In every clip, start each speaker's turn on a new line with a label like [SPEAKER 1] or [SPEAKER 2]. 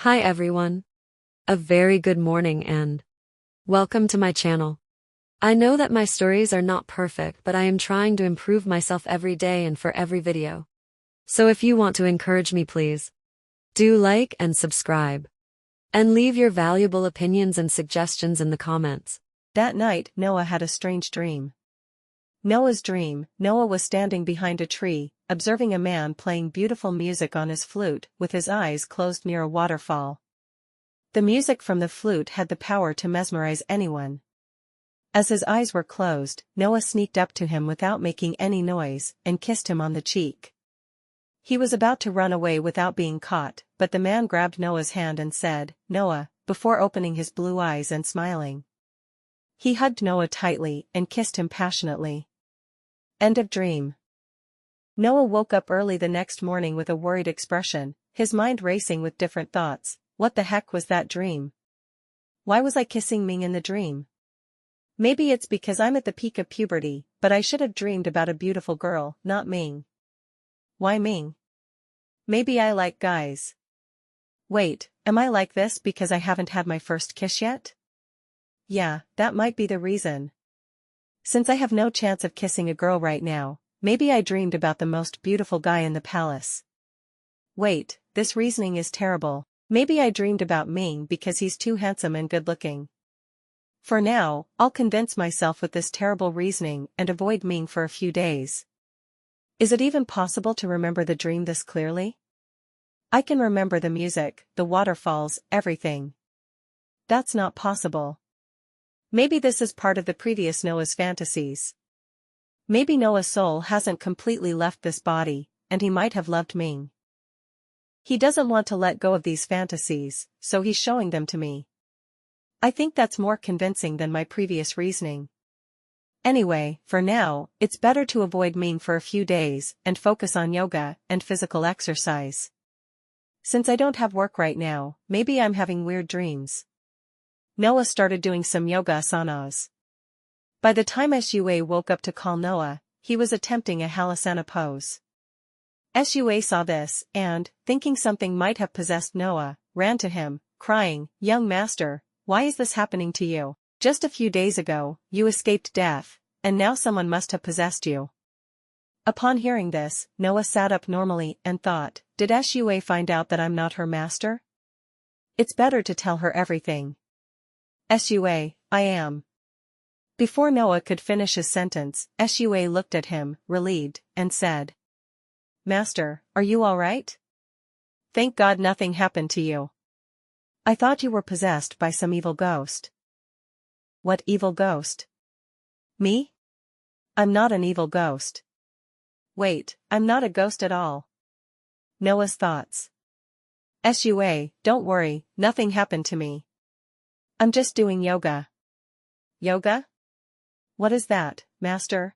[SPEAKER 1] Hi everyone. A very good morning and welcome to my channel. I know that my stories are not perfect, but I am trying to improve myself every day and for every video. So if you want to encourage me, please do like and subscribe. And leave your valuable opinions and suggestions in the comments.
[SPEAKER 2] That night, Noah had a strange dream. Noah was standing behind a tree, observing a man playing beautiful music on his flute with his eyes closed near a waterfall. The music from the flute had the power to mesmerize anyone. As his eyes were closed, Noah sneaked up to him without making any noise and kissed him on the cheek. He was about to run away without being caught, but the man grabbed Noah's hand and said, "Noah," before opening his blue eyes and smiling. He hugged Noah tightly and kissed him passionately. End of dream. Noah woke up early the next morning with a worried expression, his mind racing with different thoughts. What the heck was that dream? Why was I kissing Ming in the dream? Maybe it's because I'm at the peak of puberty, but I should have dreamed about a beautiful girl, not Ming. Why Ming? Maybe I like guys. Wait, am I like this because I haven't had my first kiss yet? Yeah, that might be the reason. Since I have no chance of kissing a girl right now, maybe I dreamed about the most beautiful guy in the palace. Wait, this reasoning is terrible. Maybe I dreamed about Ming because he's too handsome and good-looking. For now, I'll convince myself with this terrible reasoning and avoid Ming for a few days. Is it even possible to remember the dream this clearly? I can remember the music, the waterfalls, everything. That's not possible. Maybe this is part of the previous Noah's fantasies. Maybe Noah's soul hasn't completely left this body, and he might have loved Ming. He doesn't want to let go of these fantasies, so he's showing them to me. I think that's more convincing than my previous reasoning. Anyway, for now, it's better to avoid Ming for a few days and focus on yoga and physical exercise. Since I don't have work right now, maybe I'm having weird dreams. Noah started doing some yoga asanas. By the time Sua woke up to call Noah, he was attempting a halasana pose. Sua saw this and, thinking something might have possessed Noah, ran to him, crying, "Young master, why is this happening to you? Just a few days ago, you escaped death, and now someone must have possessed you." Upon hearing this, Noah sat up normally and thought, did Sua find out that I'm not her master? It's better to tell her everything. Sua, I am. Before Noah could finish his sentence, Sua looked at him, relieved, and said, "Master, are you all right? Thank God nothing happened to you. I thought you were possessed by some evil ghost." What evil ghost? Me? I'm not an evil ghost. Wait, I'm not a ghost at all. Noah's thoughts. Sua, don't worry, nothing happened to me. I'm just doing yoga. Yoga? What is that, master?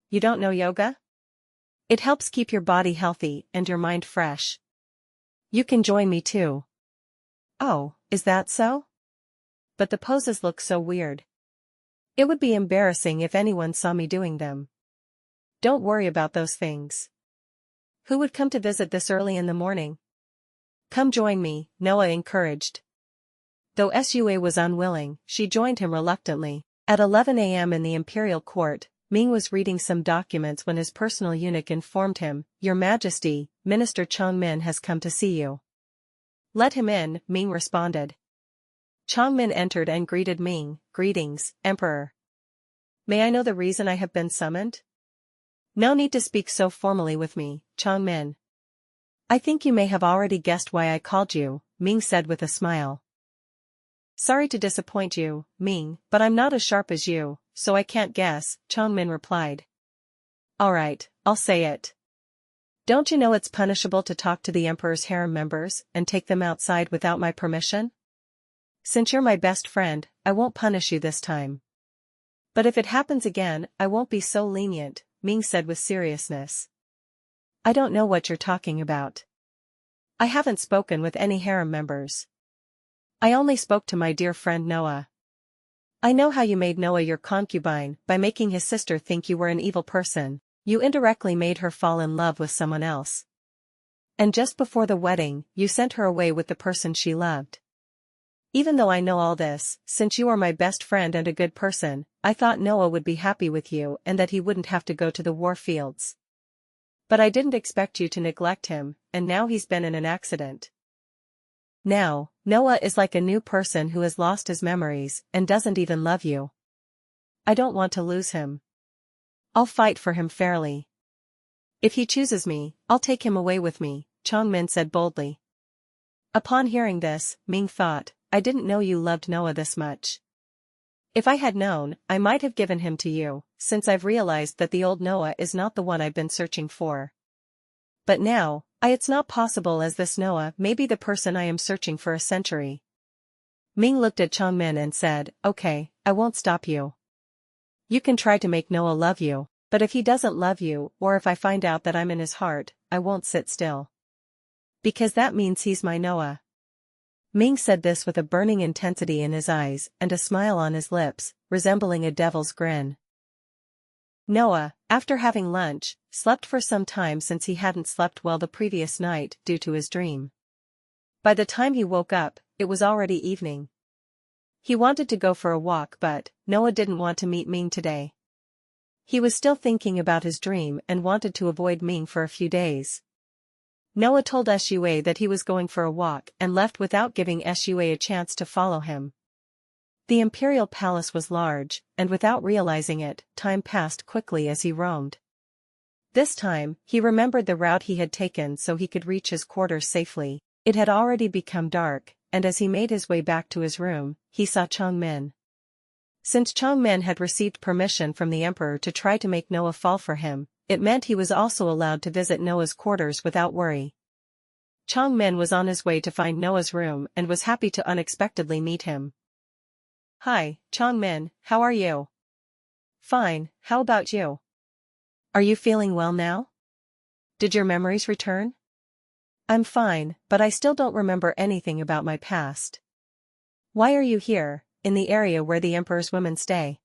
[SPEAKER 2] You don't know yoga? It helps keep your body healthy and your mind fresh. You can join me too. Oh, is that so? But the poses look so weird. It would be embarrassing if anyone saw me doing them. Don't worry about those things. Who would come to visit this early in the morning? Come join me, Noah encouraged. Though Sua was unwilling, she joined him reluctantly. At 11 a.m. in the imperial court, Ming was reading some documents when his personal eunuch informed him, "Your Majesty, Minister Chongmin has come to see you." "Let him in," Ming responded. Chongmin entered and greeted Ming. "Greetings, Emperor. May I know the reason I have been summoned?" "No need to speak so formally with me, Chongmin. I think you may have already guessed why I called you," Ming said with a smile. "Sorry to disappoint you, Ming, but I'm not as sharp as you, so I can't guess," Chongmin replied. "Alright, I'll say it. Don't you know it's punishable to talk to the Emperor's harem members and take them outside without my permission? Since you're my best friend, I won't punish you this time. But if it happens again, I won't be so lenient," Ming said with seriousness. "I don't know what you're talking about. I haven't spoken with any harem members. I only spoke to my dear friend Noah. I know how you made Noah your concubine by making his sister think you were an evil person. You indirectly made her fall in love with someone else. And just before the wedding, you sent her away with the person she loved. Even though I know all this, since you are my best friend and a good person, I thought Noah would be happy with you and that he wouldn't have to go to the war fields. But I didn't expect you to neglect him, and now he's been in an accident. Now, Noah is like a new person who has lost his memories and doesn't even love you. I don't want to lose him. I'll fight for him fairly. If he chooses me, I'll take him away with me, Chongmin said boldly. Upon hearing this, Ming thought, I didn't know you loved Noah this much. If I had known, I might have given him to you, since I've realized that the old Noah is not the one I've been searching for. But now, it's not possible as this Noah may be the person I am searching for a century. Ming looked at Chongmin and said, okay, I won't stop you. You can try to make Noah love you, but if he doesn't love you or if I find out that I'm in his heart, I won't sit still. Because that means he's my Noah. Ming said this with a burning intensity in his eyes and a smile on his lips, resembling a devil's grin. Noah, after having lunch, slept for some time since he hadn't slept well the previous night due to his dream. By the time he woke up, it was already evening. He wanted to go for a walk but Noah didn't want to meet Ming today. He was still thinking about his dream and wanted to avoid Ming for a few days. Noah told Yaoi that he was going for a walk and left without giving Yaoi a chance to follow him. The imperial palace was large, and without realizing it, time passed quickly as he roamed. This time, he remembered the route he had taken so he could reach his quarters safely. It had already become dark, and as he made his way back to his room, he saw Chongmin. Since Chongmin had received permission from the emperor to try to make Noah fall for him, it meant he was also allowed to visit Noah's quarters without worry. Chongmin was on his way to find Noah's room and was happy to unexpectedly meet him. Hi, Chongmin, how are you? Fine, how about you? Are you feeling well now? Did your memories return? I'm fine, but I still don't remember anything about my past. Why are you here, in the area where the emperor's women stay?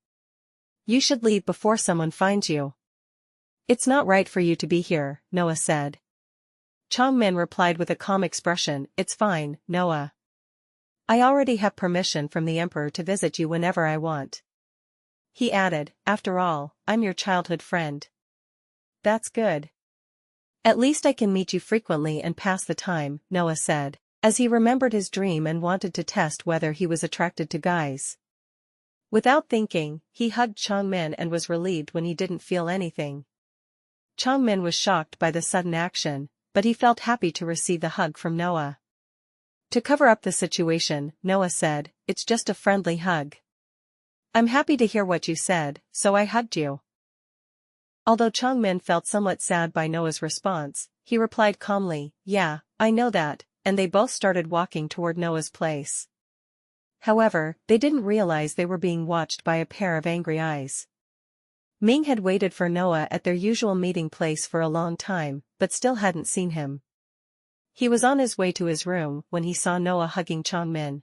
[SPEAKER 2] You should leave before someone finds you. It's not right for you to be here, Noah said. Chongmin replied with a calm expression, it's fine, Noah. I already have permission from the emperor to visit you whenever I want. He added, after all, I'm your childhood friend. That's good. At least I can meet you frequently and pass the time, Noah said, as he remembered his dream and wanted to test whether he was attracted to guys. Without thinking, he hugged Chongmin and was relieved when he didn't feel anything. Chongmin was shocked by the sudden action, but he felt happy to receive the hug from Noah. To cover up the situation, Noah said, it's just a friendly hug. I'm happy to hear what you said, so I hugged you. Although Chongmin felt somewhat sad by Noah's response, he replied calmly, yeah, I know that, and they both started walking toward Noah's place. However, they didn't realize they were being watched by a pair of angry eyes. Ming had waited for Noah at their usual meeting place for a long time, but still hadn't seen him. He was on his way to his room when he saw Noah hugging Chongmin.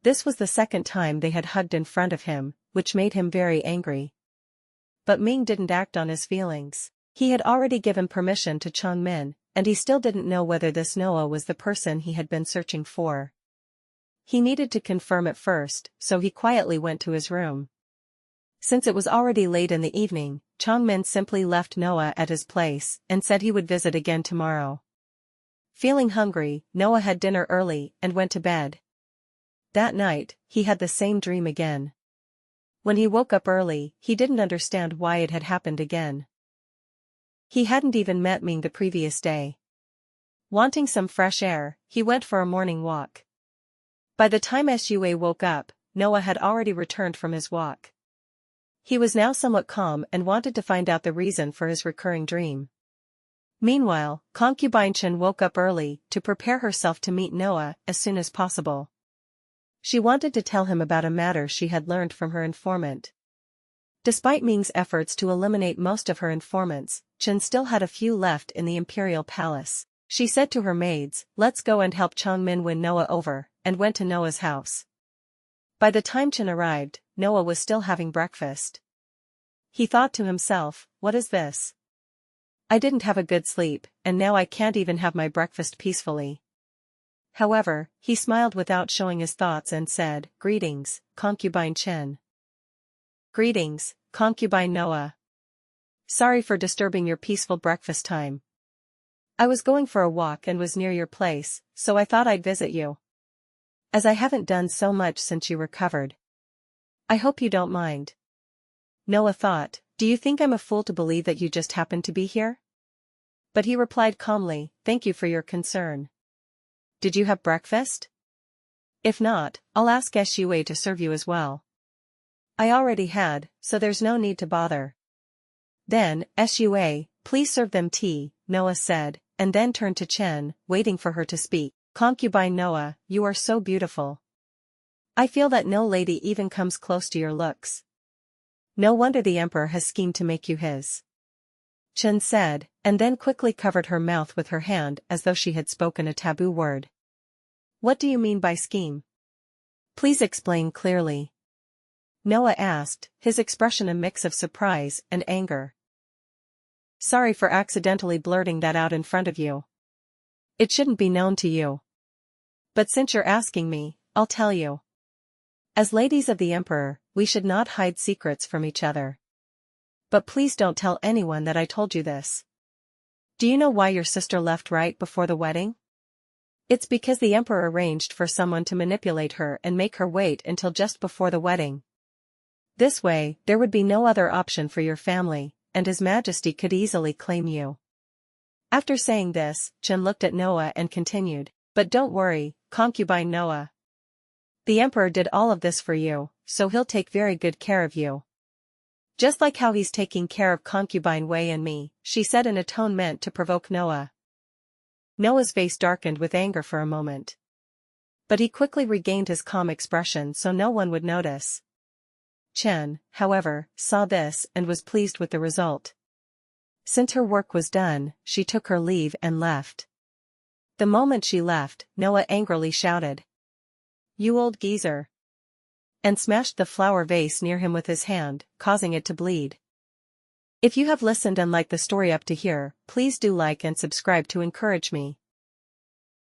[SPEAKER 2] This was the second time they had hugged in front of him, which made him very angry. But Ming didn't act on his feelings. He had already given permission to Chongmin, and he still didn't know whether this Noah was the person he had been searching for. He needed to confirm it first, so he quietly went to his room. Since it was already late in the evening, Chongmin simply left Noah at his place and said he would visit again tomorrow. Feeling hungry, Noah had dinner early and went to bed. That night, he had the same dream again. When he woke up early, he didn't understand why it had happened again. He hadn't even met Ming the previous day. Wanting some fresh air, he went for a morning walk. By the time Yaoi woke up, Noah had already returned from his walk. He was now somewhat calm and wanted to find out the reason for his recurring dream. Meanwhile, concubine Chen woke up early to prepare herself to meet Noah as soon as possible. She wanted to tell him about a matter she had learned from her informant. Despite Ming's efforts to eliminate most of her informants, Chen still had a few left in the imperial palace. She said to her maids, let's go and help Chongmin win Noah over, and went to Noah's house. By the time Chen arrived, Noah was still having breakfast. He thought to himself, what is this? I didn't have a good sleep, and now I can't even have my breakfast peacefully. However, he smiled without showing his thoughts and said, "Greetings, concubine Chen." "Greetings, concubine Noah. Sorry for disturbing your peaceful breakfast time. I was going for a walk and was near your place, so I thought I'd visit you. As I haven't done so much since you recovered. I hope you don't mind." Noah thought, "Do you think I'm a fool to believe that you just happened to be here?" But he replied calmly, "Thank you for your concern. Did you have breakfast? If not, I'll ask Yaoi to serve you as well." "I already had, so there's no need to bother." "Then, Yaoi, please serve them tea," Noah said, and then turned to Chen, waiting for her to speak. "Concubine Noah, you are so beautiful. I feel that no lady even comes close to your looks. No wonder the emperor has schemed to make you his." Chen said, and then quickly covered her mouth with her hand as though she had spoken a taboo word. "What do you mean by scheme? Please explain clearly." Noah asked, his expression a mix of surprise and anger. "Sorry for accidentally blurting that out in front of you. It shouldn't be known to you. But since you're asking me, I'll tell you. As ladies of the emperor, we should not hide secrets from each other. But please don't tell anyone that I told you this. Do you know why your sister left right before the wedding? It's because the emperor arranged for someone to manipulate her and make her wait until just before the wedding. This way, there would be no other option for your family, and His Majesty could easily claim you." After saying this, Chen looked at Noah and continued, "But don't worry, concubine Noah. The emperor did all of this for you, so he'll take very good care of you. Just like how he's taking care of concubine Wei and me," she said in a tone meant to provoke Noah. Noah's face darkened with anger for a moment. But he quickly regained his calm expression so no one would notice. Chen, however, saw this and was pleased with the result. Since her work was done, she took her leave and left. The moment she left, Noah angrily shouted, "You old geezer!" and smashed the flower vase near him with his hand, causing it to bleed. If you have listened and liked the story up to here, please do like and subscribe to encourage me.